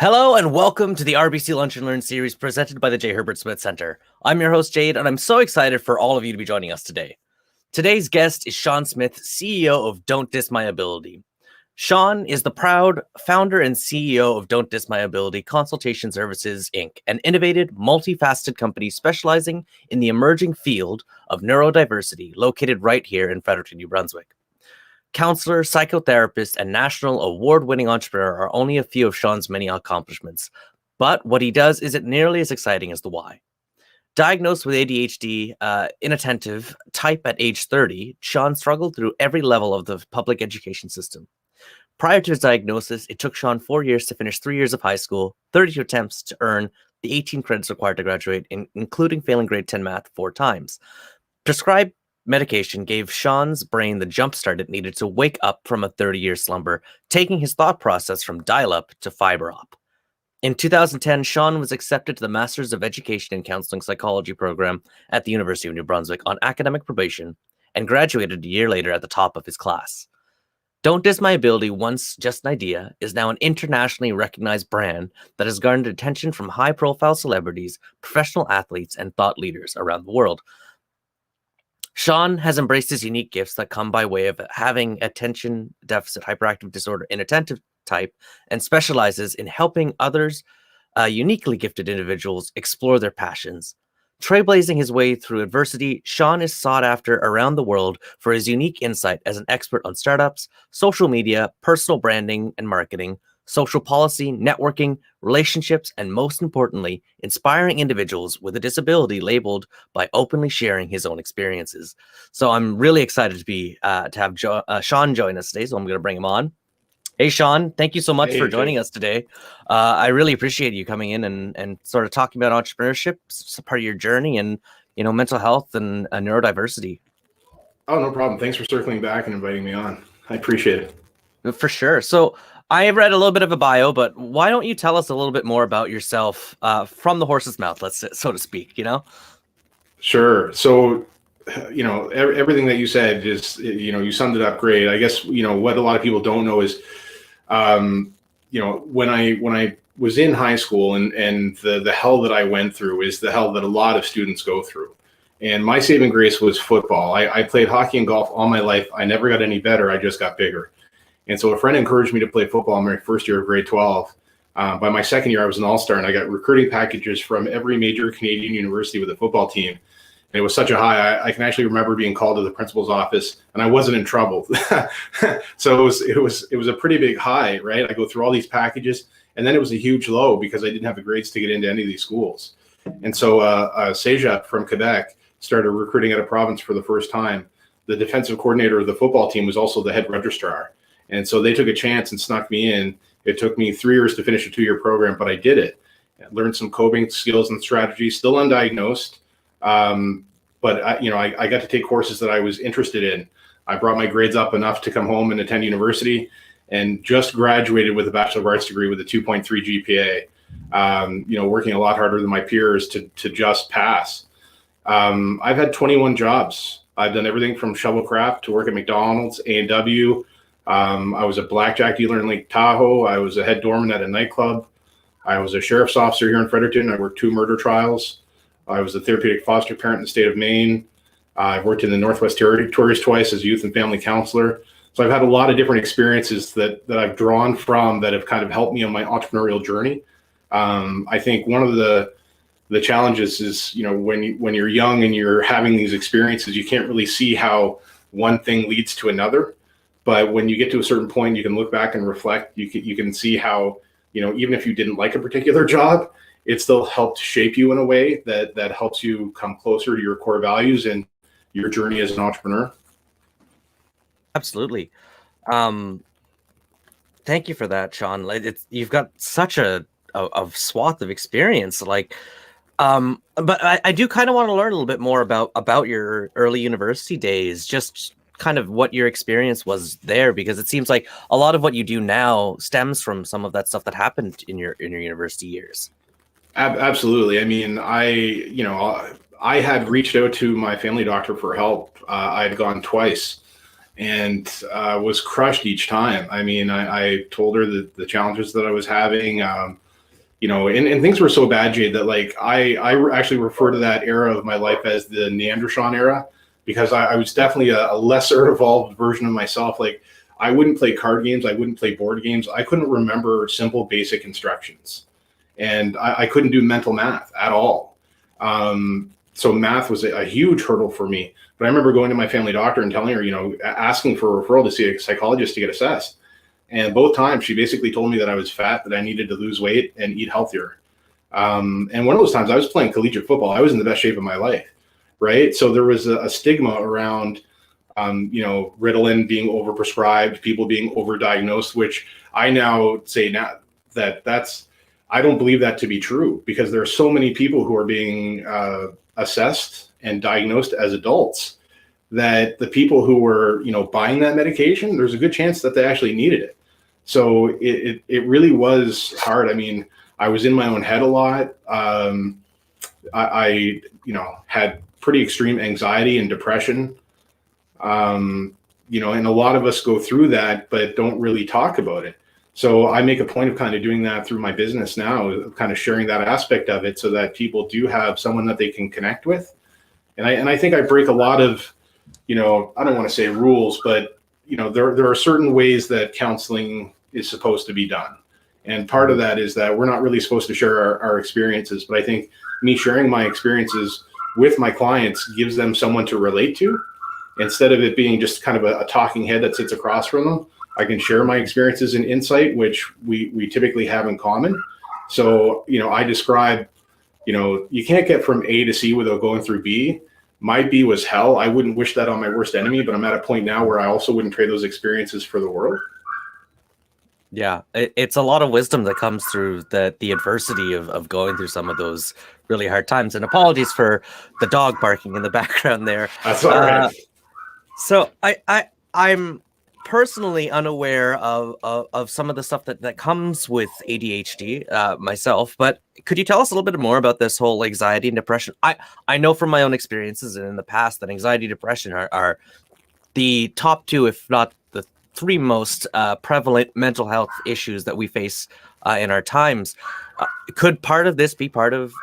Hello and welcome to the RBC Lunch and Learn series presented by the J Herbert Smith Centre. I'm your host, Jade, and I'm so excited for all of you to be joining us today. Today's guest is Shawn Smith, CEO of Don't Diss My Ability. Shawn is the proud founder and CEO of Don't Diss My Ability Consultation Services, Inc., an innovative, multifaceted company specializing in the emerging field of neurodiversity, located right here in Fredericton, New Brunswick. Counsellor, psychotherapist, and national award-winning entrepreneur are only a few of Shawn's many accomplishments, but what he does isn't nearly as exciting as the why. Diagnosed with ADHD Inattentive Type at age 30, Shawn struggled through every level of the public education system. Prior to his diagnosis, it took Shawn 4 years to finish 3 years of high school, 32 attempts to earn the 18 credits required to graduate, including failing grade 10 math 4 times. Prescribed medication gave Shawn's brain the jumpstart it needed to wake up from a 30-year slumber, taking his thought process from dial-up to fiber-op. In 2010, Shawn was accepted to the Masters of Education and Counseling Psychology program at the University of New Brunswick on academic probation and graduated a year later at the top of his class. Don't Diss My Ability, once just an idea, is now an internationally recognized brand that has garnered attention from high-profile celebrities, professional athletes, and thought leaders around the world. Shawn has embraced his unique gifts that come by way of having attention deficit hyperactive disorder inattentive type and specializes in helping others, uniquely gifted individuals, explore their passions. Trailblazing his way through adversity, Shawn is sought after around the world for his unique insight as an expert on startups, social media, personal branding and marketing, social policy, networking, relationships, and most importantly, inspiring individuals with a disability labeled by openly sharing his own experiences. So I'm really excited to have Shawn join us today, so I'm going to bring him on. Hey, Shawn, thank you so much for joining us today. I really appreciate you coming in and sort of talking about entrepreneurship, part of your journey, and mental health and neurodiversity. Oh, no problem. Thanks for circling back and inviting me on. I appreciate it. For sure. So I have read a little bit of a bio, but why don't you tell us a little bit more about yourself from the horse's mouth, so to speak, Sure. So, everything that you said is, you summed it up great. I guess, what a lot of people don't know is, when I was in high school and the hell that I went through is the hell that a lot of students go through. And my saving grace was football. I played hockey and golf all my life. I never got any better. I just got bigger. And so a friend encouraged me to play football in my first year of grade 12. By my second year, I was an all-star, and I got recruiting packages from every major Canadian university with a football team. And it was such a high. I can actually remember being called to the principal's office, and I wasn't in trouble. So it was a pretty big high, right? I go through all these packages, and then it was a huge low because I didn't have the grades to get into any of these schools. And so Seja from Quebec started recruiting at a province for the first time. The defensive coordinator of the football team was also the head registrar. And so they took a chance and snuck me in. It took me 3 years to finish a 2-year program, but I did it. I learned some coping skills and strategies, still undiagnosed. But I got to take courses that I was interested in. I brought my grades up enough to come home and attend university, and just graduated with a Bachelor of Arts degree with a 2.3 GPA. Working a lot harder than my peers to just pass. I've had 21 jobs. I've done everything from shovelcraft to work at McDonald's, A&W. I was a blackjack dealer in Lake Tahoe. I was a head doorman at a nightclub. I was a sheriff's officer here in Fredericton. I worked 2 murder trials. I was a therapeutic foster parent in the state of Maine. I've worked in the Northwest Territories twice as youth and family counselor. So I've had a lot of different experiences that I've drawn from that have kind of helped me on my entrepreneurial journey. I think one of the challenges is, when you're young and you're having these experiences, you can't really see how one thing leads to another. But when you get to a certain point, you can look back and reflect. You can see how, even if you didn't like a particular job, it still helped shape you in a way that helps you come closer to your core values and your journey as an entrepreneur. Absolutely. Thank you for that, Shawn. You've got such a swath of experience. But I do kind of want to learn a little bit more about your early university days, just kind of what your experience was there, because it seems like a lot of what you do now stems from some of that stuff that happened in your university years. Absolutely. I mean, I had reached out to my family doctor for help. I had gone twice and was crushed each time. I mean, I told her the challenges that I was having. and things were so bad, Jade, that like I actually refer to that era of my life as the Neanderthal era, because I was definitely a lesser evolved version of myself. Like, I wouldn't play card games, I wouldn't play board games, I couldn't remember simple basic instructions, and I couldn't do mental math at all. So math was a huge hurdle for me. But I remember going to my family doctor and telling her, asking for a referral to see a psychologist to get assessed. And both times she basically told me that I was fat, that I needed to lose weight and eat healthier. And one of those times I was playing collegiate football. I was in the best shape of my life, right? So there was a stigma around, Ritalin being overprescribed, people being overdiagnosed, which I now say now I don't believe that to be true, because there are so many people who are being assessed and diagnosed as adults that the people who were, buying that medication, there's a good chance that they actually needed it. So it really was hard. I mean, I was in my own head a lot. I had pretty extreme anxiety and depression. And a lot of us go through that, but don't really talk about it. So I make a point of kind of doing that through my business now, kind of sharing that aspect of it so that people do have someone that they can connect with. And I think I break a lot of, I don't want to say rules, but, there are certain ways that counseling is supposed to be done. And part of that is that we're not really supposed to share our experiences. But I think me sharing my experiences with my clients gives them someone to relate to, instead of it being just kind of a talking head that sits across from them. I can share my experiences and insight, which we typically have in common. So, I describe, you can't get from A to C without going through B. My B was hell. I wouldn't wish that on my worst enemy, but I'm at a point now where I also wouldn't trade those experiences for the world. Yeah, it's a lot of wisdom that comes through the adversity of going through some of those really hard times. And apologies for the dog barking in the background there. That's all right. So I'm personally unaware of some of the stuff that comes with ADHD myself, but could you tell us a little bit more about this whole anxiety and depression? I know from my own experiences and in the past that anxiety and depression are the top two, if not the three most prevalent mental health issues that we face in our times. Could part of this be part of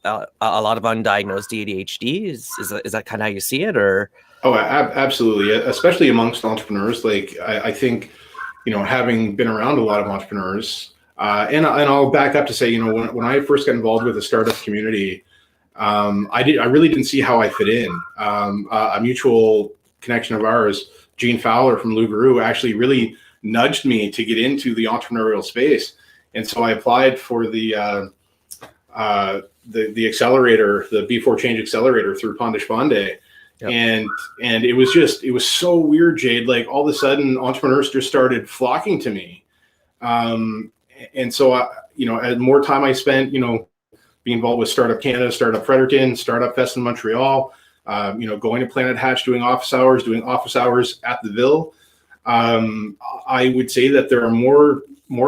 a lot of undiagnosed ADHD? Is that kind of how you see it, or? Oh, absolutely. Especially amongst entrepreneurs. Like, I think, having been around a lot of entrepreneurs, and I'll back up to say, when I first got involved with the startup community, I really didn't see how I fit in. A mutual connection of ours, Gene Fowler from Lougarou, actually really nudged me to get into the entrepreneurial space. And so I applied for the accelerator, the B4 Change Accelerator through Pondish Bonde. Yep. And it was so weird, Jade. Like, all of a sudden entrepreneurs just started flocking to me. And so, as more time I spent, being involved with Startup Canada, Startup Fredericton, Startup Fest in Montreal, going to Planet Hatch, doing office hours at the Ville. I would say that there are more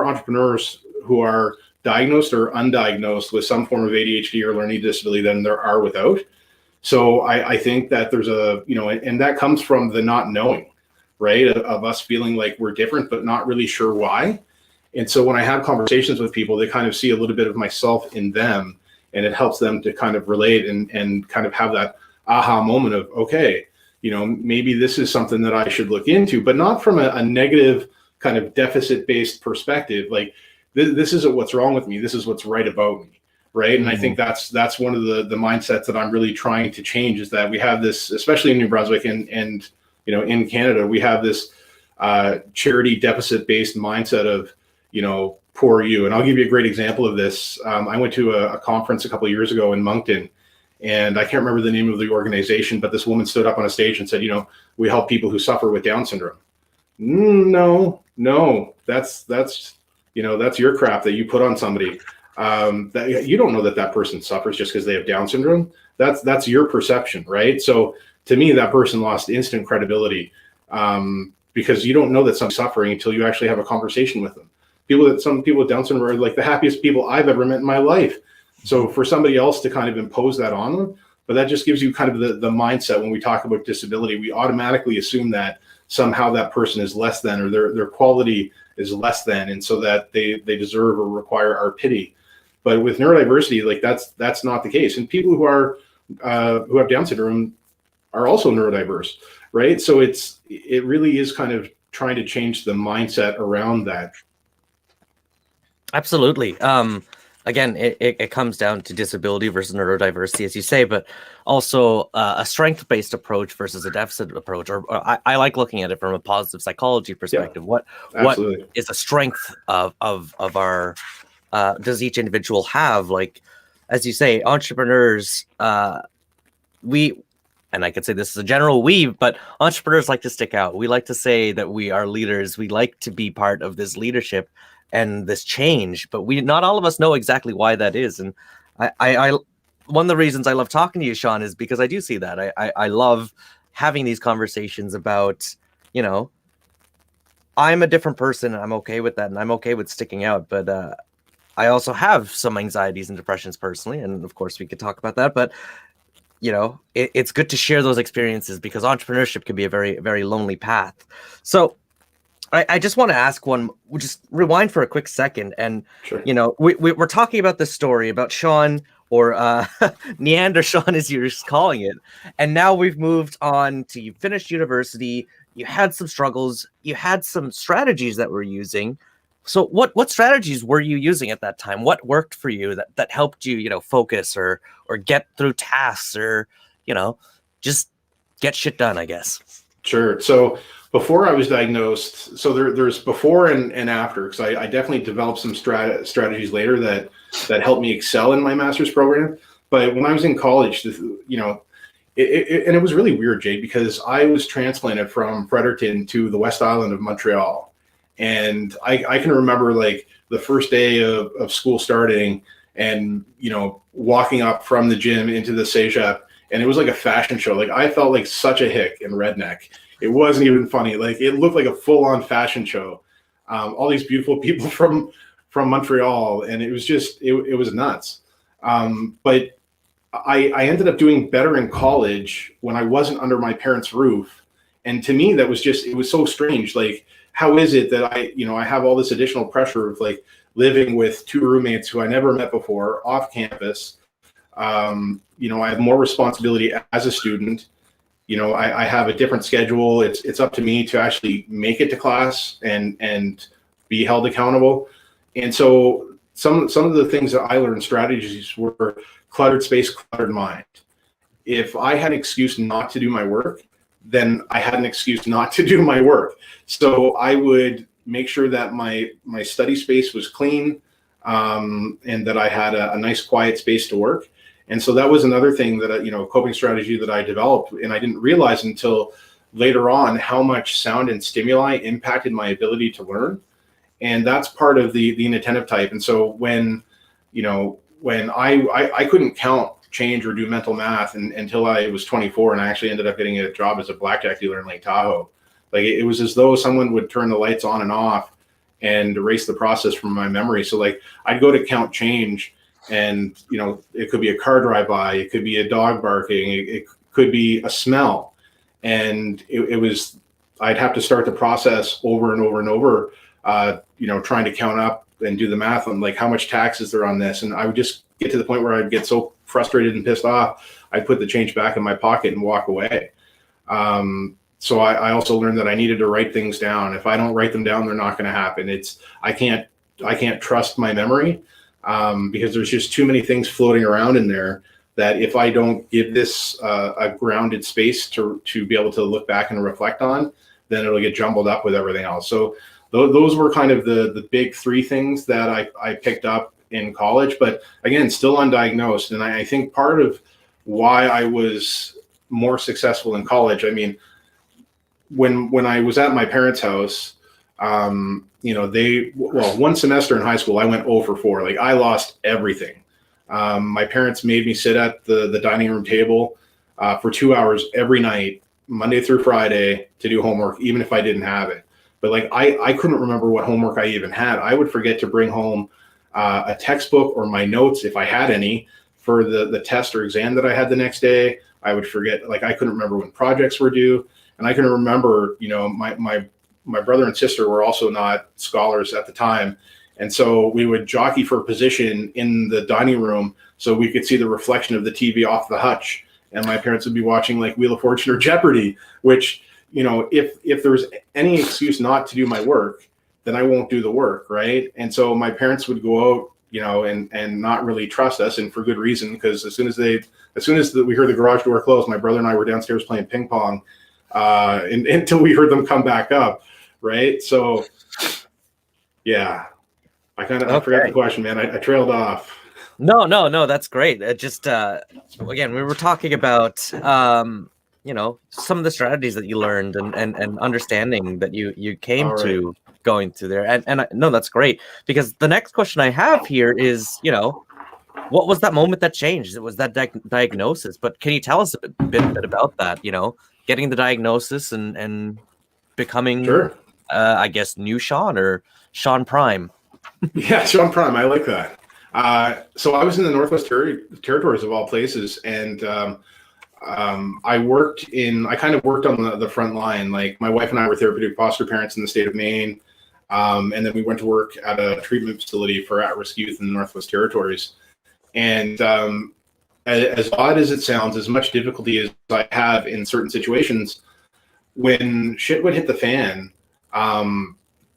entrepreneurs who are diagnosed or undiagnosed with some form of ADHD or learning disability than there are without. So I think that there's and that comes from the not knowing, right? Of us feeling like we're different, but not really sure why. And so when I have conversations with people, they kind of see a little bit of myself in them, and it helps them to kind of relate and kind of have that aha moment of, okay, maybe this is something that I should look into, but not from a negative kind of deficit-based perspective. Like, this isn't what's wrong with me. This is what's right about me. Right. And I think that's one of the mindsets that I'm really trying to change, is that we have this, especially in New Brunswick and in Canada, we have this charity deficit based mindset of, poor you. And I'll give you a great example of this. I went to a conference a couple of years ago in Moncton, and I can't remember the name of the organization, but this woman stood up on a stage and said, we help people who suffer with Down syndrome. No, that's your crap that you put on somebody. That you don't know that person suffers just because they have Down syndrome. That's your perception, right? So to me, that person lost instant credibility, because you don't know that someone's suffering until you actually have a conversation with them. Some people with Down syndrome are like the happiest people I've ever met in my life. So for somebody else to kind of impose that on them, but that just gives you kind of the mindset when we talk about disability, we automatically assume that somehow that person is less than, or their quality is less than, and so that they deserve or require our pity. But with neurodiversity, like that's not the case. And people who have Down syndrome are also neurodiverse, right? So it really is kind of trying to change the mindset around that. Absolutely. Again, it comes down to disability versus neurodiversity, as you say, but also a strength-based approach versus a deficit approach. Or I like looking at it from a positive psychology perspective. Yeah, what is a strength of our does each individual have? Like, as you say, entrepreneurs, and I could say this is a general but entrepreneurs like to stick out. We like to say that we are leaders. We like to be part of this leadership and this change, but not all of us know exactly why that is. And I one of the reasons I love talking to you, Shawn, is because I do see that. I love having these conversations about, I'm a different person and I'm okay with that and I'm okay with sticking out. But I also have some anxieties and depressions personally. And of course we could talk about that, but it's good to share those experiences because entrepreneurship can be a very, very lonely path. So I just want to ask we'll just rewind for a quick second. And, sure. We're talking about this story about Shawn, or Neander Shawn, as you're calling it. And now we've moved on to, you finished university, you had some struggles, you had some strategies that we're using. So what strategies were you using at that time? What worked for you that helped you, focus or get through tasks or, just get shit done, I guess? Sure. So before I was diagnosed, so there's before and after, because I definitely developed some strategies later that helped me excel in my master's program. But when I was in college, and it was really weird, Jade, because I was transplanted from Fredericton to the West Island of Montreal. And I can remember like the first day of school starting and, walking up from the gym into the Cégep, and it was like a fashion show. Like I felt like such a hick and redneck. It wasn't even funny. Like it looked like a full-on fashion show. All these beautiful people from Montreal, and it was just, it was nuts. But I ended up doing better in college when I wasn't under my parents' roof. And to me, that was just, it was so strange. Like, how is it that I have all this additional pressure of like living with two roommates who I never met before off campus? I have more responsibility as a student. I have a different schedule. It's up to me to actually make it to class and be held accountable. And so some of the things that I learned, strategies, were cluttered space, cluttered mind. If I had an excuse not to do my work, then I had an excuse not to do my work. So I would make sure that my study space was clean, and that I had a nice quiet space to work. And so that was another thing that, coping strategy that I developed. And I didn't realize until later on how much sound and stimuli impacted my ability to learn. And that's part of the inattentive type. And so when I couldn't count change or do mental math until I was 24, and I actually ended up getting a job as a blackjack dealer in Lake Tahoe. Like it was as though someone would turn the lights on and off and erase the process from my memory. So like I'd go to count change, and it could be a car drive by, it could be a dog barking, it could be a smell, and I'd have to start the process over and over and over, trying to count up and do the math on like how much tax is there on this. And I would just get to the point where I'd get so frustrated and pissed off, I'd put the change back in my pocket and walk away. So I also learned that I needed to write things down. If I don't write them down, they're not going to happen. I can't trust my memory, because there's just too many things floating around in there that if I don't give this a grounded space to be able to look back and reflect on, then it'll get jumbled up with everything else. So those were kind of the big three things that I picked up in college, but again, still undiagnosed. And I think part of why I was more successful in college, I mean, when I was at my parents' house, one semester in high school, I went 0 for 4. Like I lost everything. My parents made me sit at the dining room table for 2 hours every night, Monday through Friday, to do homework, even if I didn't have it. But like I couldn't remember what homework I even had. I would forget to bring home a textbook or my notes, if I had any, for the test or exam that I had the next day. I would forget, like I couldn't remember when projects were due. And I can remember, my brother and sister were also not scholars at the time. And so we would jockey for position in the dining room so we could see the reflection of the TV off the hutch. And my parents would be watching like Wheel of Fortune or Jeopardy, which, you know, if there was any excuse not to do my work, then I won't do the work, right? And so my parents would go out, you know, and not really trust us, and for good reason, because as soon as we heard the garage door close, my brother and I were downstairs playing ping pong until we heard them come back up, right? So, yeah, I forgot the question, man. I trailed off. No, that's great. Just again, we were talking about you know, some of the strategies that you learned and understanding that you came to going through there. And no, that's great, because the next question I have here is, you know, what was that moment that changed? It was that diagnosis, but can you tell us a bit about that? You know, getting the diagnosis and becoming, sure. I guess, new Shawn or Shawn Prime. Yeah, Shawn Prime. I like that. So I was in the Northwest Territories of all places, and I kind of worked on the front line. Like, my wife and I were therapeutic foster parents in the state of Maine, and then we went to work at a treatment facility for at-risk youth in the Northwest Territories. And as odd as it sounds, as much difficulty as I have in certain situations, when shit would hit the fan,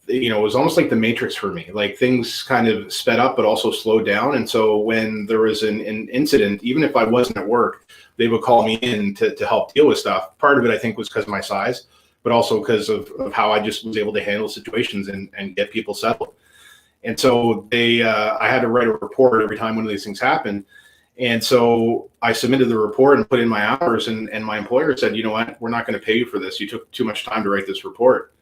you know, it was almost like the Matrix for me. Like, things kind of sped up, but also slowed down. And so when there was an incident, even if I wasn't at work, they would call me in to help deal with stuff. Part of it, I think, was because of my size, but also because of how I just was able to handle situations and get people settled. And so I had to write a report every time one of these things happened. And so I submitted the report and put in my hours, and my employer said, you know what, we're not going to pay you for this. You took too much time to write this report.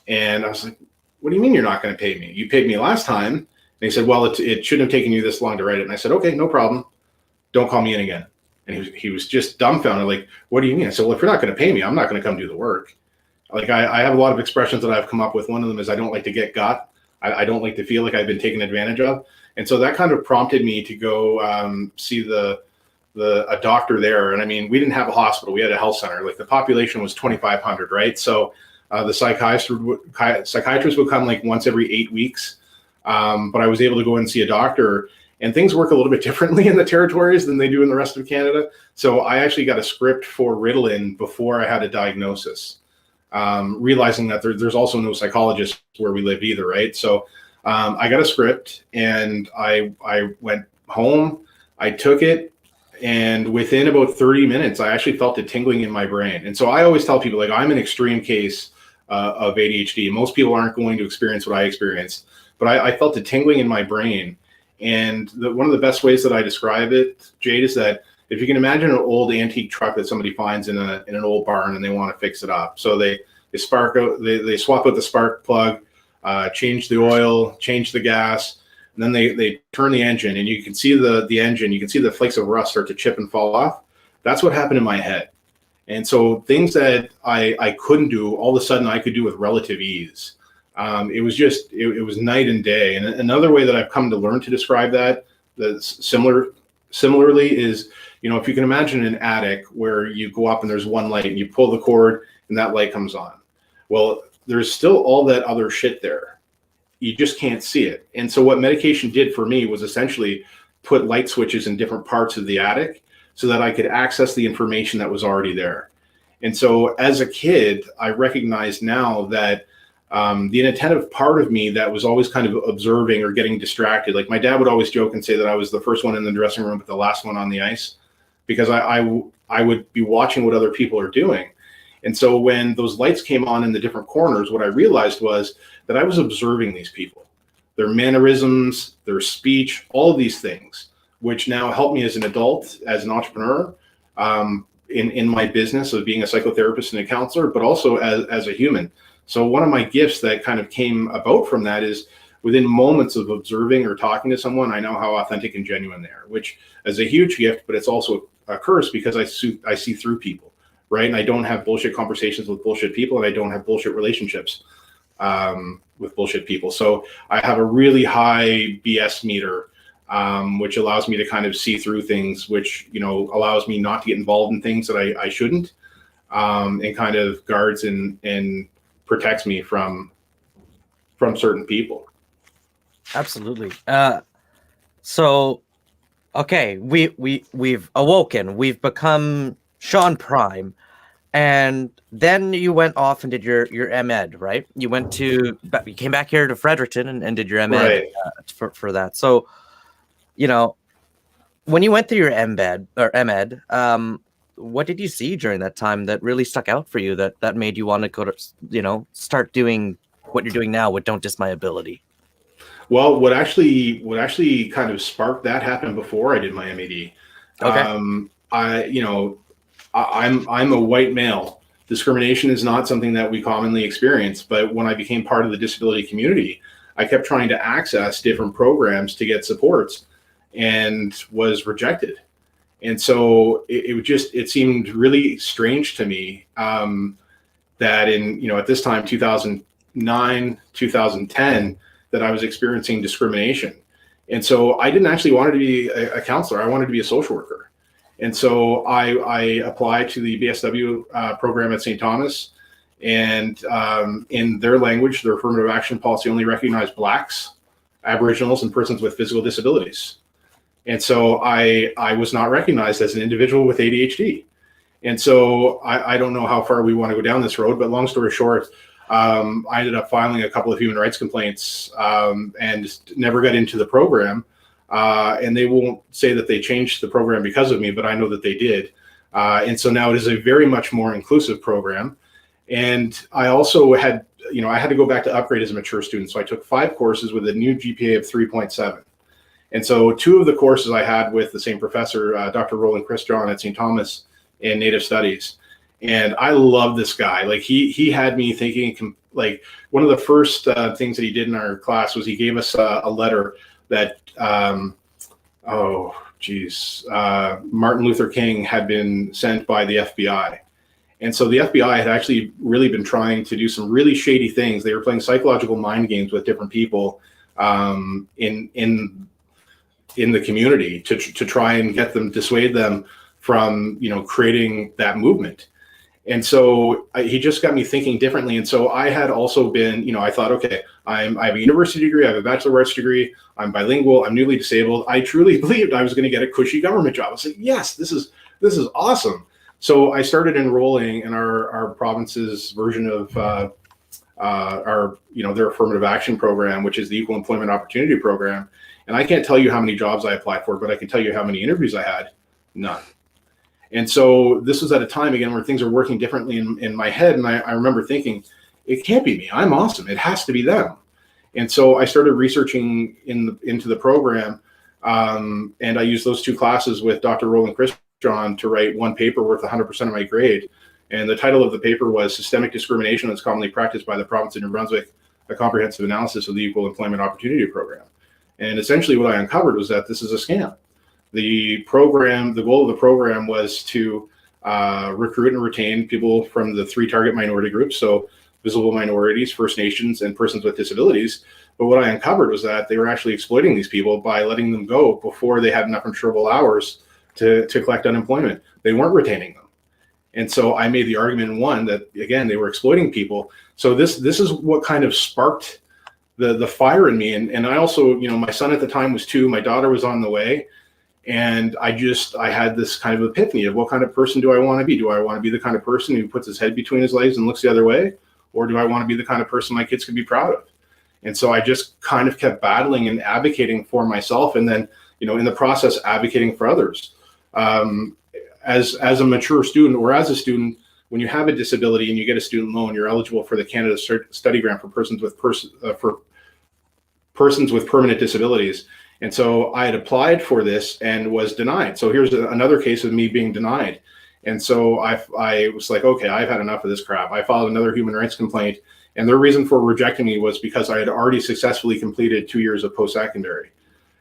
And I was like, what do you mean you're not going to pay me? You paid me last time. And he said, well, it shouldn't have taken you this long to write it. And I said, okay, no problem. Don't call me in again. And he was just dumbfounded. Like, what do you mean? I said, well, if you're not going to pay me, I'm not going to come do the work. Like, I have a lot of expressions that I've come up with. One of them is I don't like to get got. I don't like to feel like I've been taken advantage of. And so that kind of prompted me to go see a doctor there. And I mean, we didn't have a hospital. We had a health center. Like, the population was 2,500, right? So the psychiatrist would come like once every 8 weeks. But I was able to go and see a doctor, and things work a little bit differently in the territories than they do in the rest of Canada. So I actually got a script for Ritalin before I had a diagnosis, realizing that there's also no psychologist where we live either, right? So I got a script, and I went home, I took it, and within about 30 minutes, I actually felt it tingling in my brain. And so I always tell people, like, I'm an extreme case of ADHD. Most people aren't going to experience what I experienced, but I felt it tingling in my brain. And one of the best ways that I describe it, Jade, is that if you can imagine an old antique truck that somebody finds in an old barn and they want to fix it up. So they swap out the spark plug, change the oil, change the gas, and then they turn the engine, and you can see the engine, you can see the flakes of rust start to chip and fall off. That's what happened in my head. And so things that I couldn't do, all of a sudden I could do with relative ease. It was night and day. And another way that I've come to learn to describe that's similarly is, you know, if you can imagine an attic where you go up and there's one light and you pull the cord and that light comes on. Well, there's still all that other shit there. You just can't see it. And so what medication did for me was essentially put light switches in different parts of the attic so that I could access the information that was already there. And so as a kid, I recognized now that the inattentive part of me that was always kind of observing or getting distracted, like my dad would always joke and say that I was the first one in the dressing room but the last one on the ice, because I would be watching what other people are doing. And so when those lights came on in the different corners, what I realized was that I was observing these people, their mannerisms, their speech, all of these things, which now help me as an adult, as an entrepreneur, in my business of being a psychotherapist and a counselor, but also as a human. So one of my gifts that kind of came about from that is within moments of observing or talking to someone, I know how authentic and genuine they are, which is a huge gift, but it's also a curse because I see through people, right? And I don't have bullshit conversations with bullshit people, and I don't have bullshit relationships with bullshit people. So I have a really high BS meter, which allows me to kind of see through things, which, you know, allows me not to get involved in things that I shouldn't, and kind of guards and protects me from certain people. Absolutely. So okay, we've awoken. We've become Shawn Prime, and then you went off and did your M.Ed, right? You came back here to Fredericton and did your M.Ed Right. for that. So, you know, when you went through your M.Ed or M.Ed, what did you see during that time that really stuck out for you that made you want to go to, start doing what you're doing now with Don't Diss My Ability? Well, what actually kind of sparked that happened before I did my MED. Okay. I'm a white male. Discrimination is not something that we commonly experience, but when I became part of the disability community, I kept trying to access different programs to get supports and was rejected. And so it seemed really strange to me that at this time, 2009, 2010, that I was experiencing discrimination. And so I didn't actually want to be a counselor. I wanted to be a social worker. And so I applied to the BSW program at St. Thomas, and in their language, their affirmative action policy only recognized Blacks, Aboriginals, and persons with physical disabilities. And so I was not recognized as an individual with ADHD. And so I don't know how far we want to go down this road, but long story short, I ended up filing a couple of human rights complaints and never got into the program. And they won't say that they changed the program because of me, but I know that they did. And so now it is a very much more inclusive program. And I also had, I had to go back to upgrade as a mature student. So I took 5 courses with a new GPA of 3.7. And so 2 of the courses I had with the same professor, Dr. Roland Christian at St. Thomas in Native Studies. And I love this guy. Like he had me thinking, like one of the first things that he did in our class was he gave us a letter that, Martin Luther King had been sent by the FBI. And so the FBI had actually really been trying to do some really shady things. They were playing psychological mind games with different people in the community to try and get them, dissuade them from, creating that movement. And so he just got me thinking differently. And so I had also been, I thought, okay, I have a university degree, I have a Bachelor of Arts degree, I'm bilingual, I'm newly disabled. I truly believed I was going to get a cushy government job. I was like, yes, this is awesome. So I started enrolling in our province's version of their affirmative action program, which is the Equal Employment Opportunity Program. And I can't tell you how many jobs I applied for, but I can tell you how many interviews I had. None. And so this was at a time, again, where things are working differently in my head. And I remember thinking, it can't be me. I'm awesome. It has to be them. And so I started researching into the program. And I used those 2 classes with Dr. Roland Christian to write one paper worth 100% of my grade. And the title of the paper was Systemic Discrimination That's Commonly Practiced by the Province of New Brunswick, a Comprehensive Analysis of the Equal Employment Opportunity Program. And essentially what I uncovered was that this is a scam. The goal of the program was to recruit and retain people from the 3 target minority groups, so visible minorities, First Nations, and persons with disabilities. But what I uncovered was that they were actually exploiting these people by letting them go before they had enough insurable hours to collect unemployment. They weren't retaining them. And so I made the argument, one, that, again, they were exploiting people. So this is what kind of sparked the fire in me. And I also, my son at the time was 2, my daughter was on the way. And I had this kind of epiphany of what kind of person do I want to be? Do I want to be the kind of person who puts his head between his legs and looks the other way? Or do I want to be the kind of person my kids can be proud of? And so I just kind of kept battling and advocating for myself. And then, in the process, advocating for others. As a mature student or as a student, when you have a disability and you get a student loan, you're eligible for the Canada Study Grant for persons with permanent disabilities. And so I had applied for this and was denied. So here's another case of me being denied. And so I was like, okay, I've had enough of this crap. I filed another human rights complaint. And their reason for rejecting me was because I had already successfully completed 2 years of post-secondary.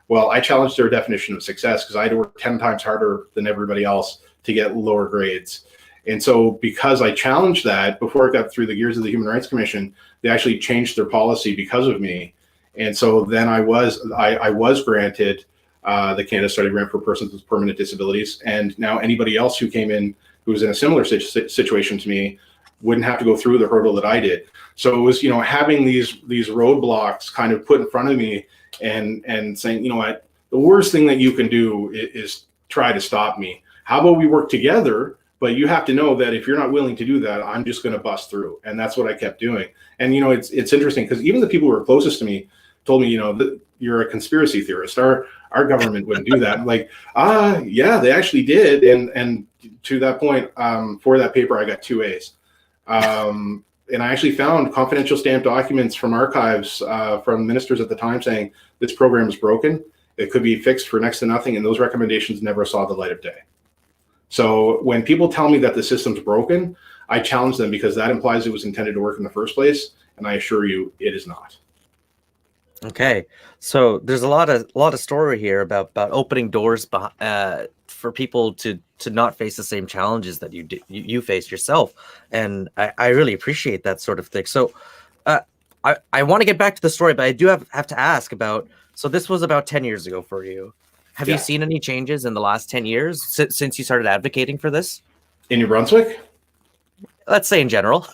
Well, I challenged their definition of success because I had to work 10 times harder than everybody else to get lower grades. And so because I challenged that, before it got through the gears of the Human Rights Commission, they actually changed their policy because of me. And so then I was granted the Canada Study Grant for persons with permanent disabilities. And now anybody else who came in who was in a similar situation to me wouldn't have to go through the hurdle that I did. So it was, having these roadblocks kind of put in front of me and saying, you know what, the worst thing that you can do is try to stop me. How about we work together? But you have to know that if you're not willing to do that, I'm just going to bust through. And that's what I kept doing. And, it's interesting because even the people who were closest to me told me, that you're a conspiracy theorist. Our government wouldn't do that. I'm like, yeah, they actually did. And to that point, for that paper, I got 2 A's. And I actually found confidential stamped documents from archives from ministers at the time saying this program is broken. It could be fixed for next to nothing. And those recommendations never saw the light of day. So when people tell me that the system's broken, I challenge them because that implies it was intended to work in the first place. And I assure you it is not. Okay, so there's a lot of story here about opening doors for people to not face the same challenges that you faced yourself, and I really appreciate that sort of thing. So I want to get back to the story, but I do have to ask about. So this was about 10 years ago for you. Have you seen any changes in the last 10 years since you started advocating for this? In New Brunswick? Let's say in general.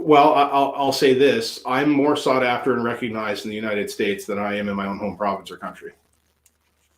Well, I'll say this. I'm more sought after and recognized in the United States than I am in my own home province or country.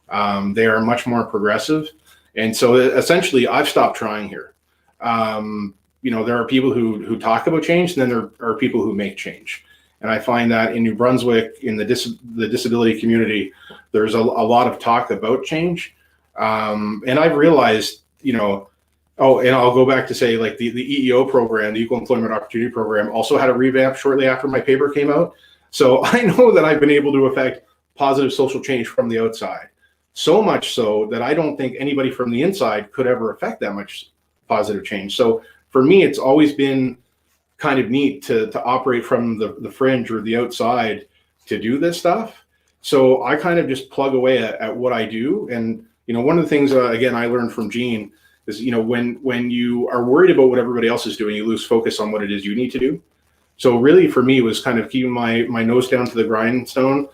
They are much more progressive. And so essentially, I've stopped trying here. There are people who talk about change, and then there are people who make change. And I find that in New Brunswick, in the disability community, there's a lot of talk about change. And I've realized, and I'll go back to say, like the EEO program, the Equal Employment Opportunity Program, also had a revamp shortly after my paper came out. So I know that I've been able to affect positive social change from the outside. So much so that I don't think anybody from the inside could ever affect that much positive change. So for me, it's always been kind of neat to operate from the fringe or the outside to do this stuff. So I kind of just plug away at what I do. And, one of the things, again, I learned from Gene is, when you are worried about what everybody else is doing, you lose focus on what it is you need to do. So really for me, it was kind of keeping my nose down to the grindstone,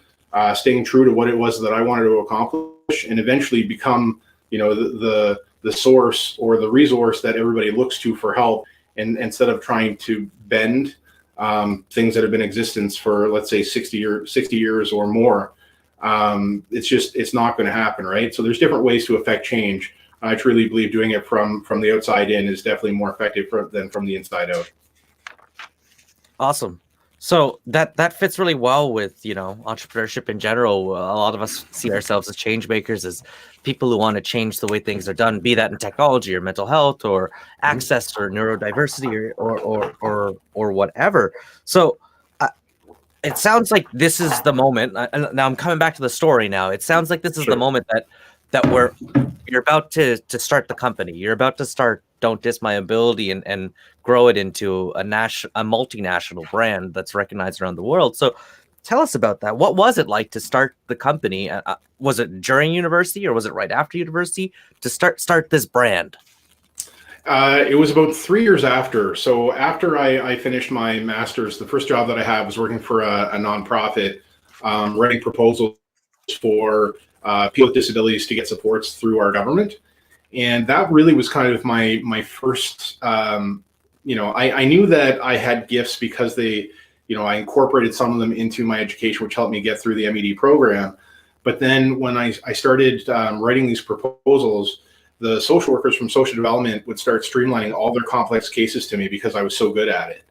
staying true to what it was that I wanted to accomplish, and eventually become, the source or the resource that everybody looks to for help. And instead of trying to bend things that have been in existence for, let's say, 60 years or more, it's not going to happen, right? So there's different ways to affect change. I truly believe doing it from the outside in is definitely more effective than from the inside out. Awesome. So that fits really well with, entrepreneurship in general. A lot of us see ourselves as change makers, as people who want to change the way things are done, be that in technology or mental health or access or neurodiversity or whatever. So it sounds like this is the moment. Now I'm coming back to the story now. It sounds like this is the moment that you're about to start the company. You're about to start Don't Diss My Ability and grow it into a multinational brand that's recognized around the world. So tell us about that. What was it like to start the company? Was it during university or was it right after university to start this brand? It was about 3 years after. So after I finished my master's, the first job that I had was working for a nonprofit, writing proposals for people with disabilities to get supports through our government. And that really was kind of my first, I knew that I had gifts because I incorporated some of them into my education, which helped me get through the MED program. But then when I started writing these proposals, the social workers from social development would start streamlining all their complex cases to me because I was so good at it.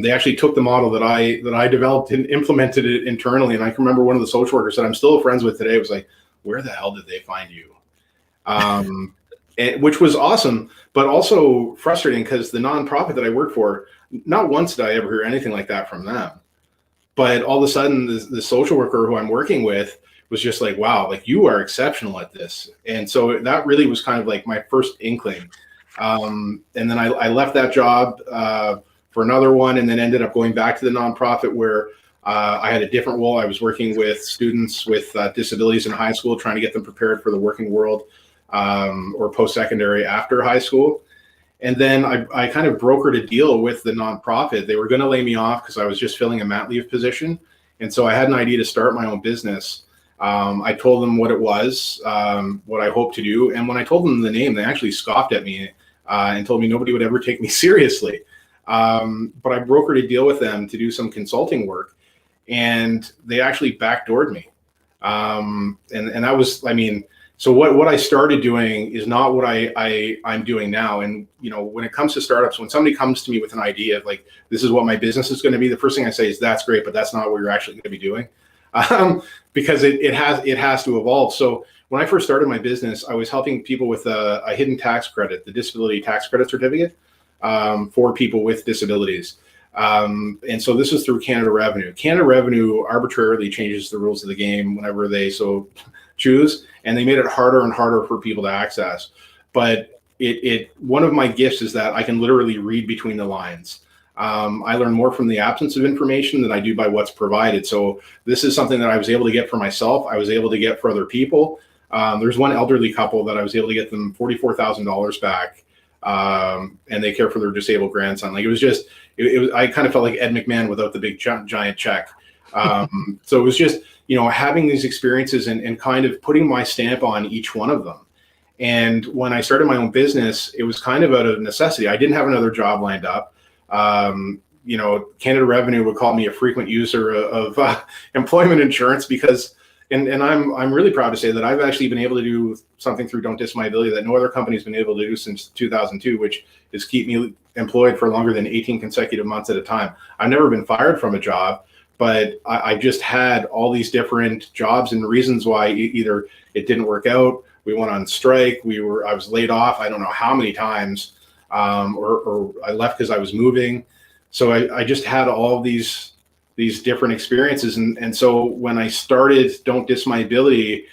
They actually took the model that I developed and implemented it internally. And I can remember one of the social workers that I'm still friends with today was like, where the hell did they find you? Which was awesome, but also frustrating because the nonprofit that I work for, not once did I ever hear anything like that from them. But all of a sudden, the social worker who I'm working with was just like, wow, like you are exceptional at this. And so that really was kind of like my first inkling. And then I left that job for another one, and then ended up going back to the nonprofit where I had a different role. I was working with students with disabilities in high school, trying to get them prepared for the working world or post-secondary after high school. And then I kind of brokered a deal with the nonprofit. They were going to lay me off because I was just filling a mat leave position. And so I had an idea to start my own business. I told them what it was, what I hoped to do. And when I told them the name, they actually scoffed at me and told me nobody would ever take me seriously. But I brokered a deal with them to do some consulting work, and they actually backdoored me. And that was, I mean, so what I started doing is not what I'm doing now. And, you know, when it comes to startups, when somebody comes to me with an idea of like, this is what my business is going to be, the first thing I say is that's great, but that's not what you're actually going to be doing. Because it has to evolve. So when I first started my business, I was helping people with a hidden tax credit, the disability tax credit certificate, for people with disabilities. And so this is through Canada Revenue. Canada Revenue arbitrarily changes the rules of the game whenever they so choose, and they made it harder and harder for people to access. But one of my gifts is that I can literally read between the lines. I learn more from the absence of information than I do by what's provided. So this is something that I was able to get for myself. I was able to get for other people. There's one elderly couple that I was able to get them $44,000 back, and they care for their disabled grandson. Like, it was just, I kind of felt like Ed McMahon without the big giant check. So it was just, you know, having these experiences and kind of putting my stamp on each one of them. And when I started my own business, it was kind of out of necessity. I didn't have another job lined up. You know, Canada Revenue would call me a frequent user of employment insurance because, and I'm really proud to say that I've actually been able to do something through Don't Diss My Ability that no other company's been able to do since 2002, which is keep me employed for longer than 18 consecutive months at a time. I've never been fired from a job, but I just had all these different jobs and reasons why either it didn't work out, we went on strike, I was laid off, I don't know how many times, or I left because I was moving. So I just had all these different experiences. And so when I started Don't Diss My Ability,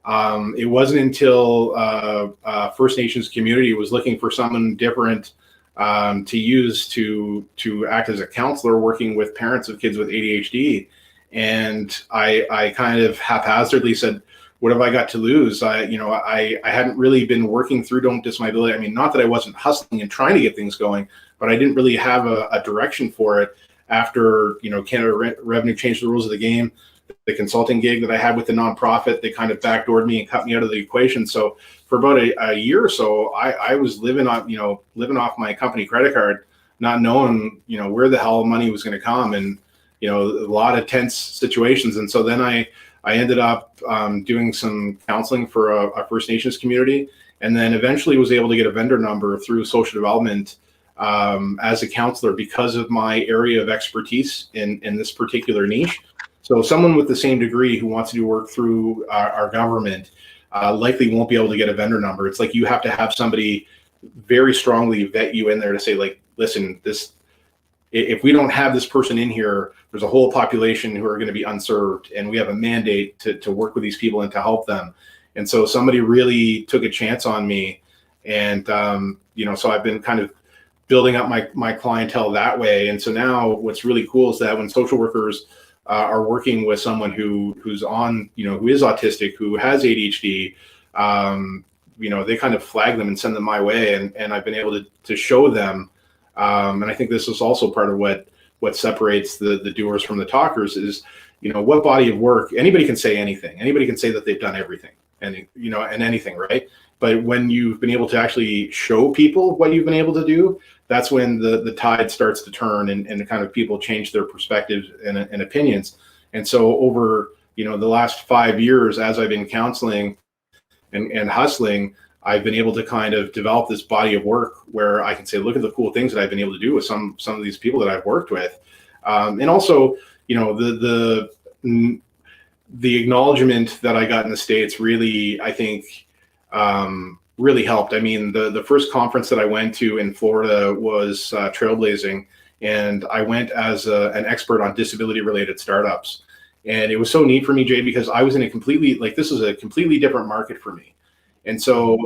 it wasn't until First Nations community was looking for someone different to use to act as a counselor working with parents of kids with ADHD. And I kind of haphazardly said, what have I got to lose? I hadn't really been working through Don't Diss My Ability. I mean, not that I wasn't hustling and trying to get things going, but I didn't really have a direction for it after, you know, Canada Revenue changed the rules of the game. The consulting gig that I had with the nonprofit, they kind of backdoored me and cut me out of the equation. So for about a year or so, I was living off my company credit card, not knowing, you know, where the hell money was going to come, and, you know, a lot of tense situations. And so then I ended up doing some counseling for a First Nations community, and then eventually was able to get a vendor number through social development as a counselor because of my area of expertise in this particular niche. So someone with the same degree who wants to do work through our government likely won't be able to get a vendor number. It's like you have to have somebody very strongly vet you in there to say, like, listen, if we don't have this person in here, there's a whole population who are going to be unserved, and we have a mandate to work with these people and to help them. And so somebody really took a chance on me, and so I've been kind of building up my clientele that way. And so now what's really cool is that when social workers are working with someone who's on, who is autistic, who has ADHD, they kind of flag them and send them my way, and I've been able to show them. And I think this is also part of what separates the doers from the talkers is, what body of work. Anybody can say anything. Anybody can say that they've done everything, and anything, right? But when you've been able to actually show people what you've been able to do, that's when the tide starts to turn, and kind of people change their perspectives and opinions. And so over, the last 5 years, as I've been counseling and hustling, I've been able to kind of develop this body of work where I can say, look at the cool things that I've been able to do with some of these people that I've worked with. And also, the acknowledgement that I got in the States really, I think, really helped. I mean, the first conference that I went to in Florida was trailblazing, and I went as an expert on disability-related startups. And it was so neat for me, Jay, because I was in this is a completely different market for me. And so,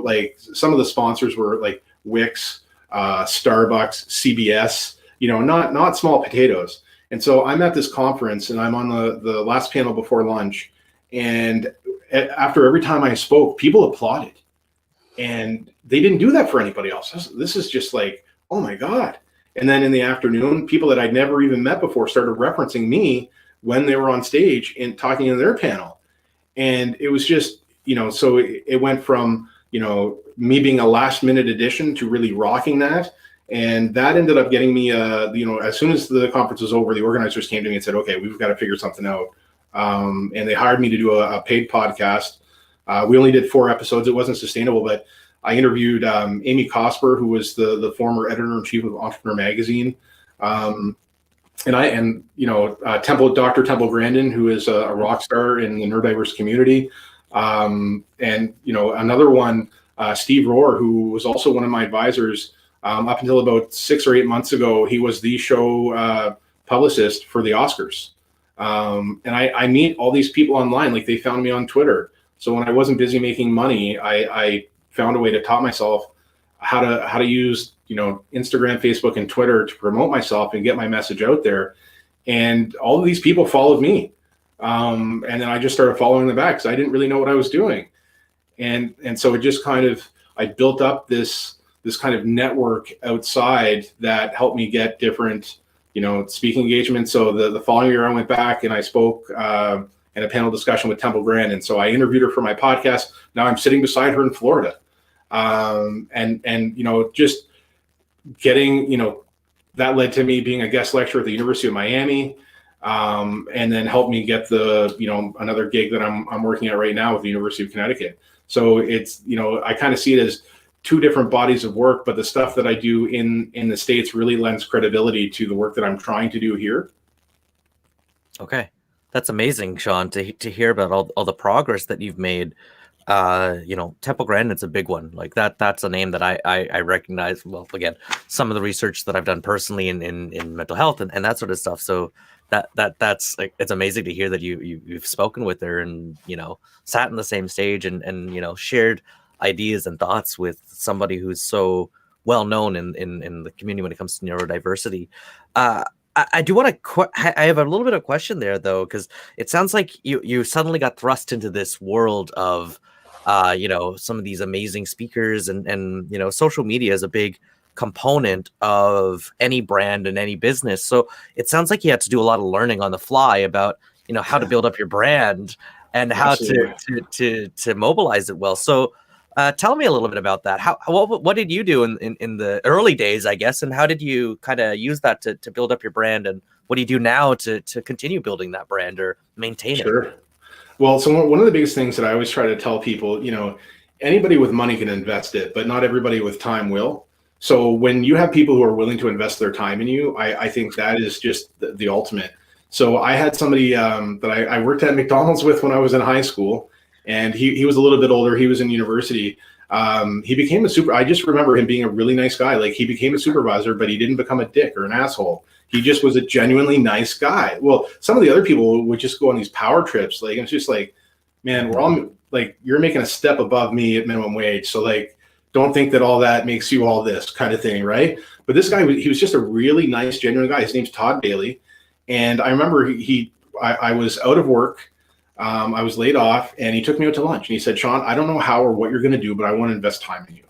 some of the sponsors were like Wix, Starbucks, CBS, not small potatoes. And so I'm at this conference, and I'm on the last panel before lunch. And after every time I spoke, people applauded. And they didn't do that for anybody else. This is just like, oh my God. And then in the afternoon, people that I'd never even met before started referencing me when they were on stage and talking in their panel. And it was just, so it went from, me being a last minute addition to really rocking that. And that ended up getting me, as soon as the conference was over, the organizers came to me and said, okay, we've got to figure something out. And they hired me to do a paid podcast. We only did 4 episodes. It wasn't sustainable, but I interviewed Amy Cosper, who was the former editor-in-chief of Entrepreneur Magazine. Dr. Temple Grandin, who is a rock star in the neurodiverse community. Another one, Steve Rohr, who was also one of my advisors. Up until about 6 or 8 months ago, he was the show publicist for the Oscars. And I meet all these people online, like they found me on Twitter. So when I wasn't busy making money, I found a way to taught myself how to use, Instagram, Facebook, and Twitter to promote myself and get my message out there. And all of these people followed me. And then I just started following them back because I didn't really know what I was doing. And so it just I built up this kind of network outside that helped me get different, speaking engagements. So the following year I went back and I spoke in a panel discussion with Temple Grandin. So I interviewed her for my podcast. Now I'm sitting beside her in Florida. Just getting, that led to me being a guest lecturer at the University of Miami. And then helped me get another gig that I'm working at right now with the University of Connecticut. So it's, I kind of see it as 2 different bodies of work, but the stuff that I do in the States really lends credibility to the work that I'm trying to do here. Okay. That's amazing, Shawn, to hear about all the progress that you've made. Temple Grandin's a big one. Like that's a name that I recognize. Well, again, some of the research that I've done personally in mental health and that sort of stuff. So that's like, it's amazing to hear that you've spoken with her and, sat in the same stage and shared ideas and thoughts with somebody who's so well known in the community when it comes to neurodiversity. I do want to. I have a little bit of question there though, because it sounds like you suddenly got thrust into this world of, some of these amazing speakers and social media is a big component of any brand and any business. So it sounds like you had to do a lot of learning on the fly about how to build up your brand and how to mobilize it well. So tell me a little bit about that. What did you do in the early days, I guess, and how did you kind of use that to build up your brand, and what do you do now to continue building that brand or maintain it? Sure. Well, so one of the biggest things that I always try to tell people, anybody with money can invest it, but not everybody with time will. So when you have people who are willing to invest their time in you, I think that is just the ultimate. So I had somebody that I worked at McDonald's with when I was in high school, and he was a little bit older. He was in university. He became I just remember him being a really nice guy. Like he became a supervisor, but he didn't become a dick or an asshole. He just was a genuinely nice guy. Well, some of the other people would just go on these power trips. Like, it's just like, man, we're all like, you're making a step above me at minimum wage. So like, don't think that all that makes you all this kind of thing. Right. But this guy, he was just a really nice, genuine guy. His name's Todd Bailey. And I remember I was out of work. I was laid off and he took me out to lunch and he said, Shawn, I don't know how or what you're going to do, but I want to invest time in you.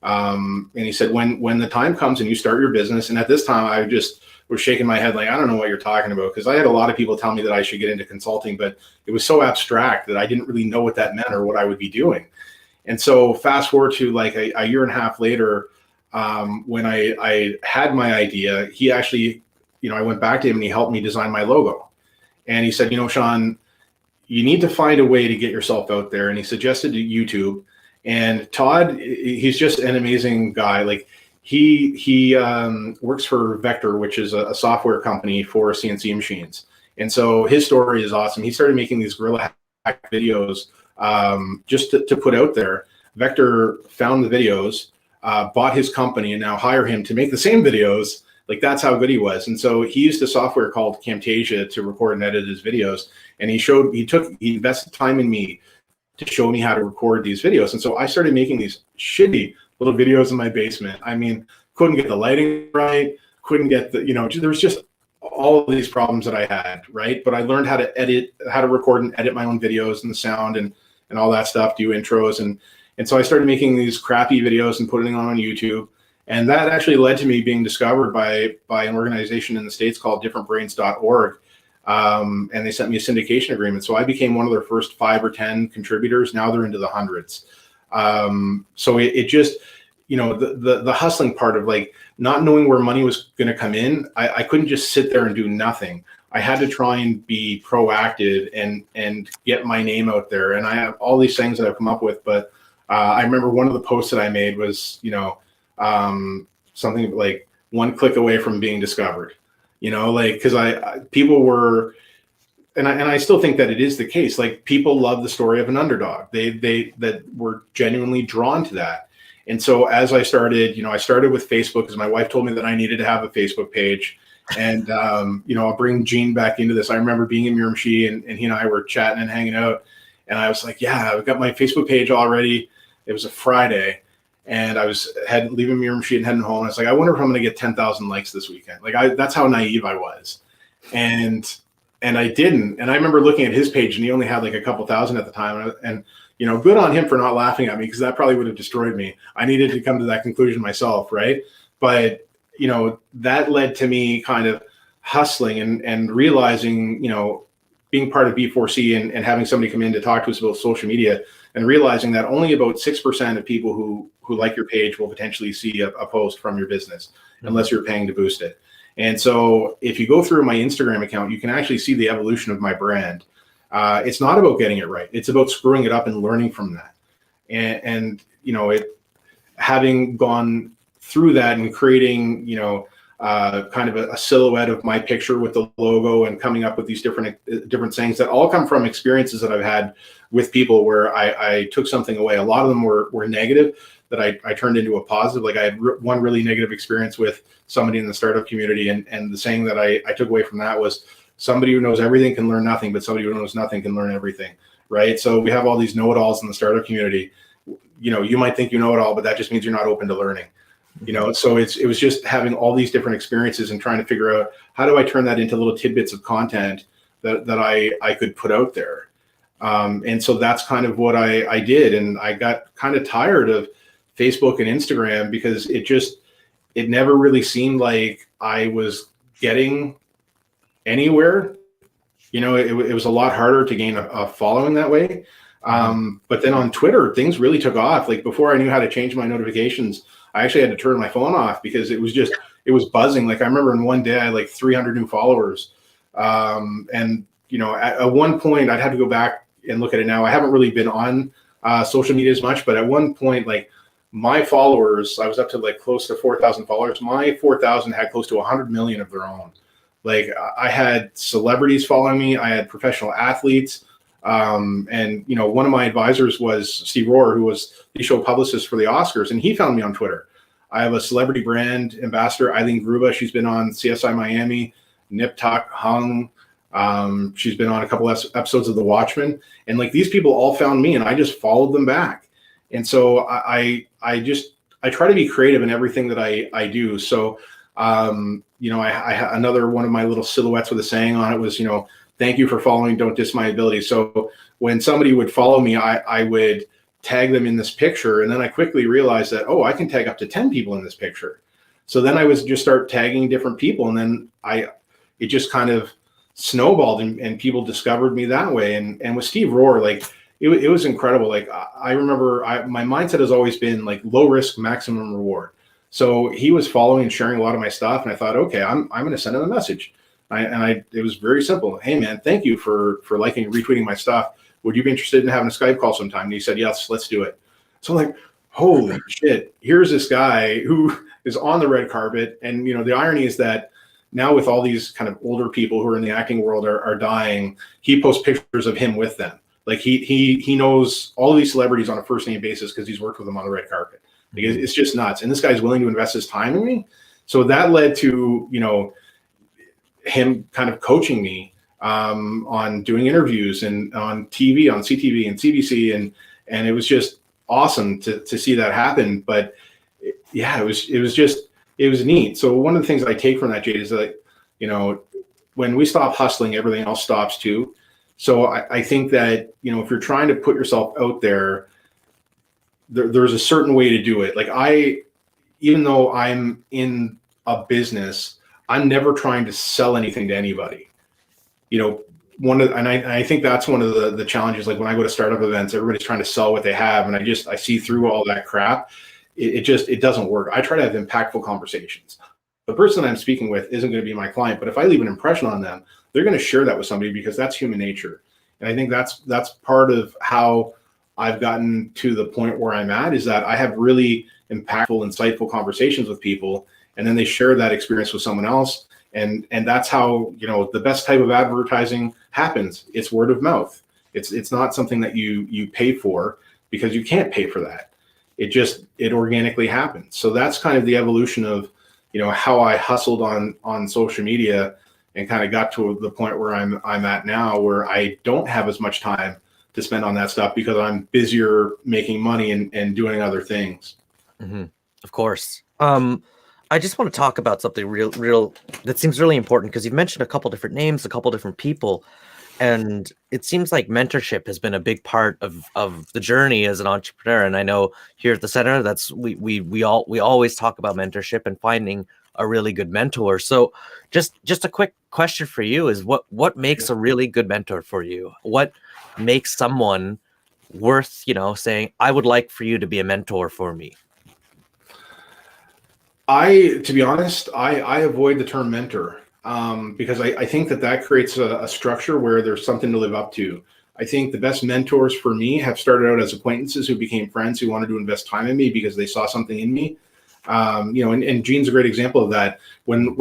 And he said, when the time comes and you start your business. And at this time I just was shaking my head. Like, I don't know what you're talking about. Cause I had a lot of people tell me that I should get into consulting, but it was so abstract that I didn't really know what that meant or what I would be doing. And so fast forward to like a year and a half later, when I had my idea, he actually, I went back to him and he helped me design my logo. And he said, Shawn, you need to find a way to get yourself out there. And he suggested YouTube. And Todd, he's just an amazing guy. Like he works for Vector, which is a software company for CNC machines. And so his story is awesome. He started making these guerrilla hack videos just to put out there. Vector found the videos, bought his company, and now hire him to make the same videos. Like that's how good he was. And so he used a software called Camtasia to record and edit his videos. And he invested time in me to show me how to record these videos. And so I started making these shitty little videos in my basement. I mean, couldn't get the lighting right, couldn't get there was just all of these problems that I had, right? But I learned how to record and edit my own videos and the sound and all that stuff, do intros. And so I started making these crappy videos and putting them on YouTube. And that actually led to me being discovered by an organization in the States called differentbrains.org. And they sent me a syndication agreement. So I became one of their first 5 or 10 contributors. Now they're into the hundreds. So it just, the hustling part of like not knowing where money was going to come in, I couldn't just sit there and do nothing. I had to try and be proactive and get my name out there. And I have all these things that I've come up with, but I remember one of the posts that I made was, something like one click away from being discovered, because people were, and I still think that it is the case. Like, people love the story of an underdog. They that were genuinely drawn to that. And so as I started, I started with Facebook because my wife told me that I needed to have a Facebook page. And, I'll bring Gene back into this. I remember being in Miramichi and he and I were chatting and hanging out. And I was like, yeah, I've got my Facebook page already. It was a Friday. And I was leaving Miramichi and heading home. I was like, I wonder if I'm going to get 10,000 likes this weekend. Like, that's how naive I was. And I didn't. And I remember looking at his page and he only had like a couple thousand at the time. And good on him for not laughing at me, because that probably would have destroyed me. I needed to come to that conclusion myself, right? But, that led to me kind of hustling and realizing, being part of B4C and having somebody come in to talk to us about social media, and realizing that only about 6% of people who like your page will potentially see a post from your business, unless you're paying to boost it. And so if you go through my Instagram account, you can actually see the evolution of my brand. It's not about getting it right. It's about screwing it up and learning from that. And having gone through that and creating, kind of a silhouette of my picture with the logo and coming up with these different things that all come from experiences that I've had with people where I took something away. A lot of them were negative that I turned into a positive. Like, I had one really negative experience with somebody in the startup community. And the saying that I took away from that was, somebody who knows everything can learn nothing, but somebody who knows nothing can learn everything. Right. So we have all these know-it-alls in the startup community. You might think you know it all, but that just means you're not open to learning. So it was just having all these different experiences and trying to figure out, how do I turn that into little tidbits of content that I could put out there. And so that's kind of what I did. And I got kind of tired of Facebook and Instagram because it never really seemed like I was getting anywhere. It was a lot harder to gain a following that way. But then on Twitter, things really took off. Like, before I knew how to change my notifications, I actually had to turn my phone off because it was buzzing. Like, I remember in one day I had like 300 new followers. And at one point I'd have to go back and look at it now. I haven't really been on social media as much, but at one point, like, my followers, I was up to like close to 4,000 followers. My 4,000 had close to 100 million of their own. Like, I had celebrities following me. I had professional athletes. And one of my advisors was Steve Rohr, who was the show publicist for the Oscars, and he found me on Twitter. I have a celebrity brand ambassador, Eileen Gruba. She's been on CSI Miami, Nip Tuck, Hung. She's been on a couple episodes of The Watchmen, and like, these people all found me, and I just followed them back. And so I try to be creative in everything that I do. So I another one of my little silhouettes with a saying on it was, thank you for following, don't diss my ability. So when somebody would follow me, I would tag them in this picture. And then I quickly realized that, I can tag up to 10 people in this picture. So then I was just start tagging different people. And then it just kind of snowballed and people discovered me that way. And with Steve Rohr, like, it was incredible. Like, I remember my mindset has always been like low risk, maximum reward. So he was following and sharing a lot of my stuff. And I thought, okay, I'm going to send him a message. It was very simple. Hey man, thank you for liking and retweeting my stuff. Would you be interested in having a Skype call sometime? And he said, yes, let's do it. So I'm like, holy shit, here's this guy who is on the red carpet. And, the irony is that now with all these kind of older people who are in the acting world are dying, he posts pictures of him with them. Like, he knows all of these celebrities on a first name basis because he's worked with them on the red carpet. Like, it's just nuts. And this guy's willing to invest his time in me. So that led to, him kind of coaching me on doing interviews and on TV, on CTV and CBC. And it was just awesome to see that happen. But it was neat. So one of the things I take from that, Jade, is that, when we stop hustling, everything else stops too. So I think that, if you're trying to put yourself out there, there's a certain way to do it. Like, even though I'm in a business, I'm never trying to sell anything to anybody. I think that's one of the challenges. Like when I go to startup events, everybody's trying to sell what they have, and I see through all that crap. It doesn't work. I try to have impactful conversations. The person I'm speaking with isn't going to be my client, but if I leave an impression on them, they're going to share that with somebody because that's human nature. And I think that's part of how I've gotten to the point where I'm at, is that I have really impactful, insightful conversations with people, and then they share that experience with someone else. And that's how, the best type of advertising happens. It's word of mouth. It's not something that you pay for, because you can't pay for that. It organically happens. So that's kind of the evolution of, how I hustled on social media and kind of got to the point where I'm at now, where I don't have as much time to spend on that stuff because I'm busier making money and doing other things. Mm-hmm. Of course. I just want to talk about something real that seems really important, because you've mentioned a couple different names, a couple different people, and it seems like mentorship has been a big part of the journey as an entrepreneur. And I know here at the center, that's we always talk about mentorship and finding a really good mentor. So just a quick question for you is, what makes a really good mentor for you? What makes someone worth, saying, I would like for you to be a mentor for me? To be honest, I avoid the term mentor, because I think that creates a structure where there's something to live up to. I think the best mentors for me have started out as acquaintances who became friends, who wanted to invest time in me because they saw something in me. And Gene's a great example of that. When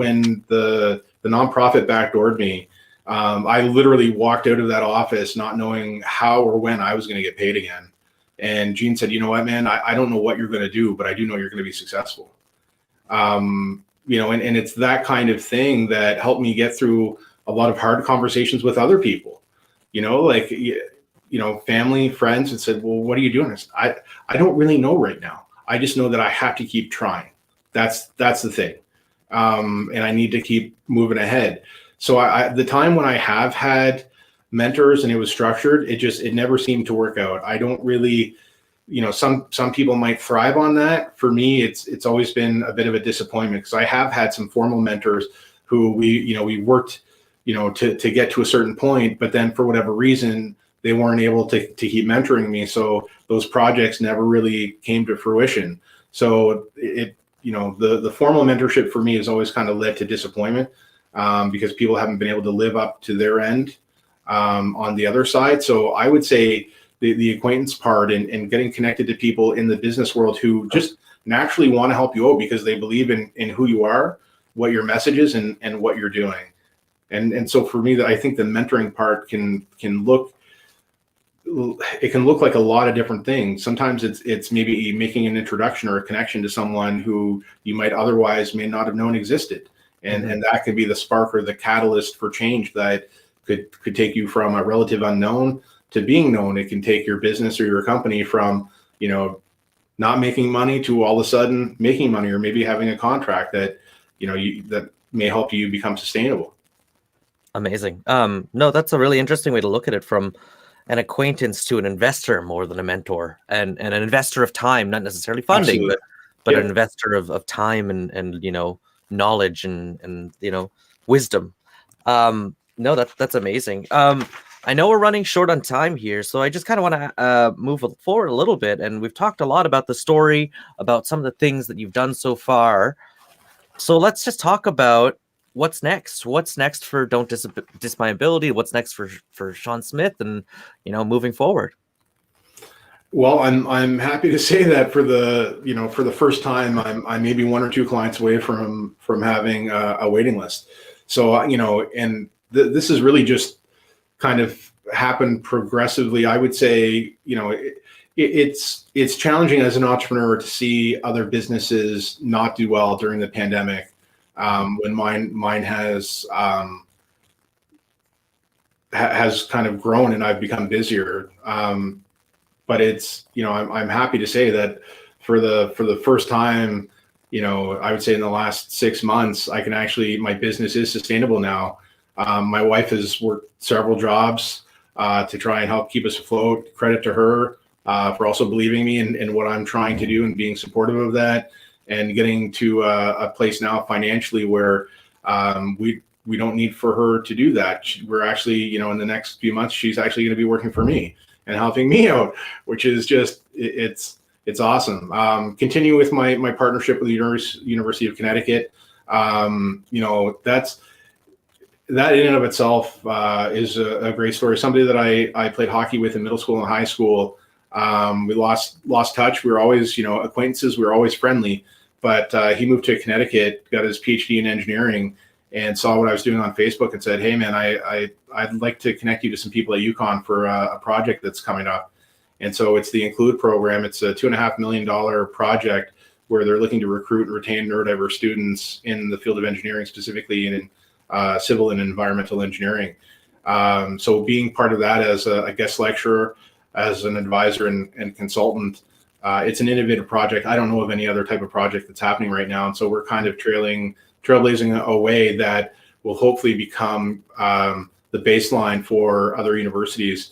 the nonprofit backdoored me, I literally walked out of that office not knowing how or when I was going to get paid again. And Gene said, you know what, man, I don't know what you're going to do, but I do know you're going to be successful. And it's that kind of thing that helped me get through a lot of hard conversations with other people, family, friends, and said, well, what are you doing? I don't really know right now. I just know that I have to keep trying. That's the thing. And I need to keep moving ahead. So the time when I have had mentors and it was structured, it never seemed to work out. I don't really, some people might thrive on that. For me, it's always been a bit of a disappointment, because I have had some formal mentors who we worked, to get to a certain point, but then for whatever reason, they weren't able to keep mentoring me. So those projects never really came to fruition. So the formal mentorship for me has always kind of led to disappointment, because people haven't been able to live up to their end on the other side. So I would say the acquaintance part and getting connected to people in the business world who just naturally want to help you out because they believe in who you are, what your message is, and what you're doing. And so for me, I think the mentoring part can look like a lot of different things. Sometimes it's maybe making an introduction or a connection to someone who you might otherwise may not have known existed. And that could be the spark or the catalyst for change that could take you from a relative unknown to being known. It can take your business or your company from, not making money to all of a sudden making money, or maybe having a contract that, that may help you become sustainable. Amazing. No, that's a really interesting way to look at it, from an acquaintance to an investor more than a mentor, and an investor of time, not necessarily funding, Absolutely. but an investor of time and knowledge and wisdom. No, that's amazing. I know we're running short on time here, so I just kind of want to move forward a little bit. And we've talked a lot about the story, about some of the things that you've done so far. So let's just talk about what's next. What's next for Don't Diss My Ability? What's next for Shawn Smith, and moving forward? Well, I'm happy to say that for the first time, I may be one or two clients away from having a waiting list. So and this is really just kind of happened progressively. I would say it's challenging as an entrepreneur to see other businesses not do well during the pandemic, when mine has kind of grown and I've become busier. But it's, I'm happy to say that for the first time, I would say in the last 6 months, my business is sustainable now. My wife has worked several jobs to try and help keep us afloat. Credit to her for also believing me in what I'm trying to do and being supportive of that, and getting to a place now financially where we don't need for her to do that. We're actually, you know, in the next few months, she's actually going to be working for me and helping me out, which is just, it's awesome. Continue with my partnership with the University of Connecticut. You know, that in and of itself is a great story. Somebody that I played hockey with in middle school and high school. We lost touch. We were always, you know, acquaintances. We were always friendly. But he moved to Connecticut, got his PhD in engineering, and saw what I was doing on Facebook and said, "Hey, man, I'd like to connect you to some people at UConn for a project that's coming up." And so it's the Include program. It's a $2.5 million project where they're looking to recruit and retain neurodiverse students in the field of engineering, specifically in civil and environmental engineering. So being part of that as a guest lecturer, as an advisor and consultant, it's an innovative project. I don't know of any other type of project that's happening right now. And so we're kind of trailblazing a way that will hopefully become the baseline for other universities,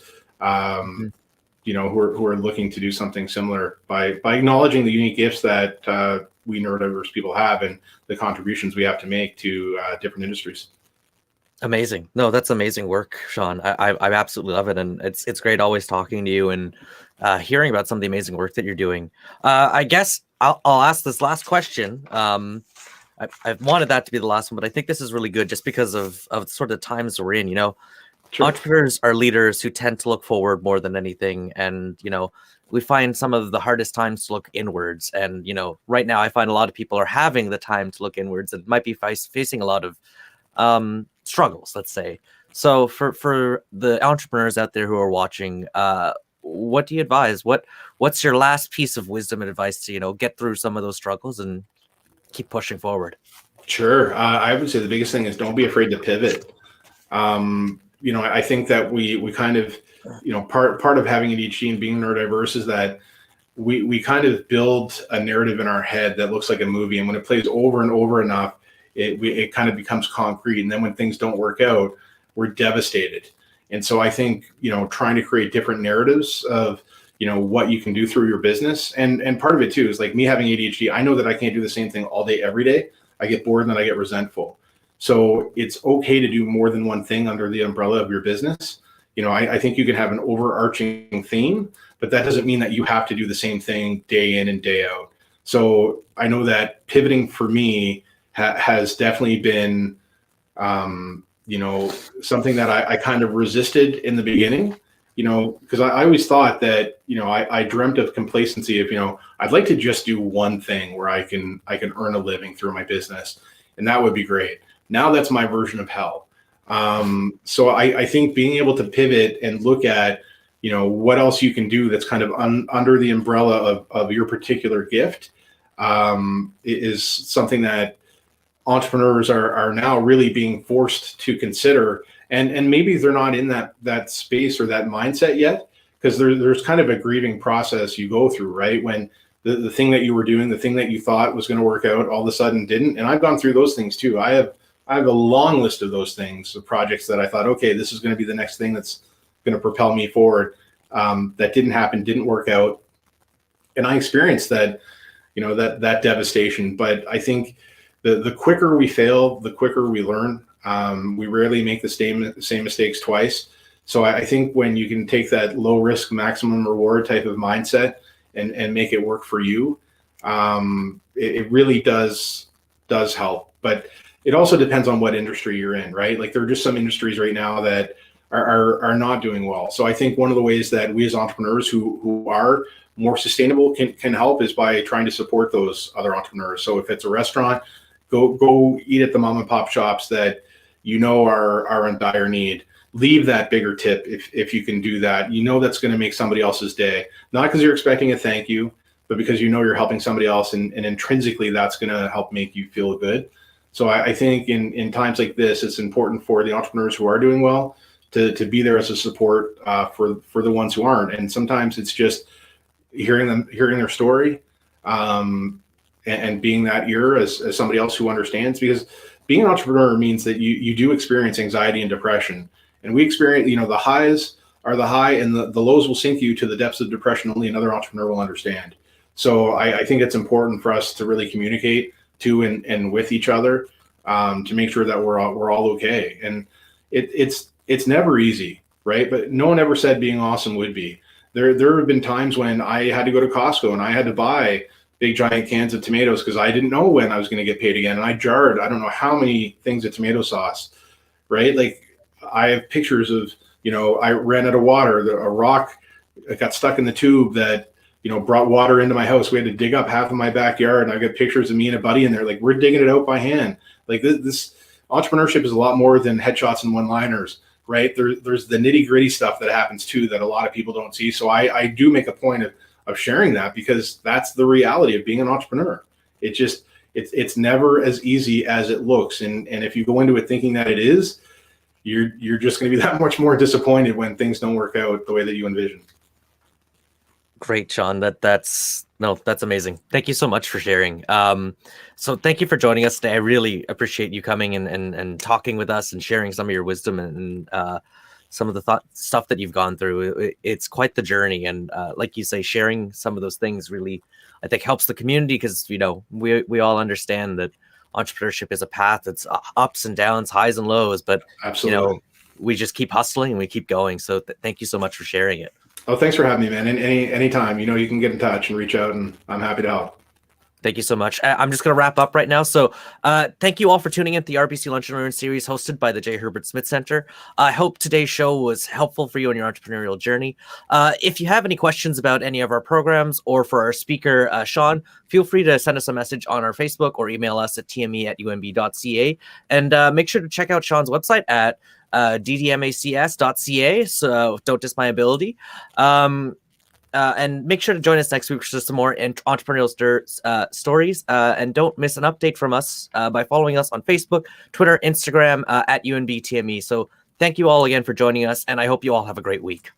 you know, who are looking to do something similar by acknowledging the unique gifts that we neurodiverse people have and the contributions we have to make to different industries. Amazing. No, that's amazing work, Shawn. I absolutely love it. And it's great always talking to you and hearing about some of the amazing work that you're doing. I guess I'll ask this last question. I've wanted that to be the last one, but I think this is really good just because of sort of times we're in, you know. Sure. Entrepreneurs are leaders who tend to look forward more than anything. And, you know, we find some of the hardest times to look inwards. And, you know, right now I find a lot of people are having the time to look inwards and might be facing a lot of struggles, let's say. So for the entrepreneurs out there who are watching, what do you advise? What's your last piece of wisdom and advice to, you know, get through some of those struggles and keep pushing forward? Sure. I would say the biggest thing is don't be afraid to pivot. You know, I think that we kind of, you know, part of having ADHD and being neurodiverse is that we kind of build a narrative in our head that looks like a movie. And when it plays over and over enough, it kind of becomes concrete. And then when things don't work out, we're devastated. And so I think, you know, trying to create different narratives of, you know, what you can do through your business. And part of it too is like me having ADHD. I know that I can't do the same thing all day, every day. I get bored and then I get resentful. So it's okay to do more than one thing under the umbrella of your business. You know, I think you can have an overarching theme, but that doesn't mean that you have to do the same thing day in and day out. So I know that pivoting for me has definitely been, you know, something that I kind of resisted in the beginning, you know, because I always thought that, you know, I dreamt of complacency of, you know, I'd like to just do one thing where I can earn a living through my business, and that would be great. Now that's my version of hell. So I think being able to pivot and look at, you know, what else you can do that's kind of under the umbrella of your particular gift is something that entrepreneurs are now really being forced to consider. And maybe they're not in that space or that mindset yet, because there's kind of a grieving process you go through, right? When the thing that you were doing, the thing that you thought was going to work out, all of a sudden didn't. And I've gone through those things too. I have a long list of those things, of projects that I thought, okay, this is going to be the next thing that's going to propel me forward. That didn't happen, didn't work out. And I experienced that, you know, that devastation. But I think the quicker we fail, the quicker we learn. We rarely make the same mistakes twice. So I think when you can take that low risk, maximum reward type of mindset and make it work for you, it really does help. But it also depends on what industry you're in, right? Like there are just some industries right now that are not doing well. So I think one of the ways that we as entrepreneurs who are more sustainable can help is by trying to support those other entrepreneurs. So if it's a restaurant, go eat at the mom and pop shops that you know are in dire need. Leave that bigger tip if you can do that. You know that's going to make somebody else's day, not because you're expecting a thank you, but because you know you're helping somebody else, and intrinsically that's going to help make you feel good. So I think in times like this, it's important for the entrepreneurs who are doing well to be there as a support for the ones who aren't. And sometimes it's just hearing their story, and being that ear as somebody else who understands, because being an entrepreneur means that you do experience anxiety and depression. And we experience, you know, the highs are the high and the lows will sink you to the depths of depression only another entrepreneur will understand. So I think it's important for us to really communicate to and with each other to make sure that we're all okay. And it's never easy, right? But no one ever said being awesome would be. There have been times when I had to go to Costco and I had to buy big giant cans of tomatoes because I didn't know when I was going to get paid again. And I jarred, I don't know how many things of tomato sauce, right? Like I have pictures of, I ran out of water, a rock got stuck in the tube that, brought water into my house. We had to dig up half of my backyard. And I've got pictures of me and a buddy in there. Like we're digging it out by hand. Like this entrepreneurship is a lot more than headshots and one-liners, right? There's the nitty gritty stuff that happens too, that a lot of people don't see. So I do make a point of sharing that because that's the reality of being an entrepreneur. It's never as easy as it looks. And if you go into it thinking that it is, you're just going to be that much more disappointed when things don't work out the way that you envision. Great, Shawn. That's amazing. Thank you so much for sharing. So thank you for joining us today. I really appreciate you coming and talking with us and sharing some of your wisdom and some of the stuff that you've gone through. It's quite the journey. And like you say, sharing some of those things really, I think, helps the community because, we all understand that entrepreneurship is a path that's ups and downs, highs and lows, but absolutely, we just keep hustling and we keep going. So thank you so much for sharing it. Oh, thanks for having me, man. And anytime, you can get in touch and reach out, and I'm happy to help. Thank you so much. I'm just going to wrap up right now. So thank you all for tuning in to the RBC Lunch and Learn series hosted by the J Herbert Smith Centre. I hope today's show was helpful for you on your entrepreneurial journey. If you have any questions about any of our programs or for our speaker, Shawn, feel free to send us a message on our Facebook or email us at tme@umb.ca. And make sure to check out Shawn's website at ddmacs.ca. So don't diss my ability. And make sure to join us next week for some more entrepreneurial stories. And don't miss an update from us by following us on Facebook, Twitter, Instagram at UNBTME. So thank you all again for joining us, and I hope you all have a great week.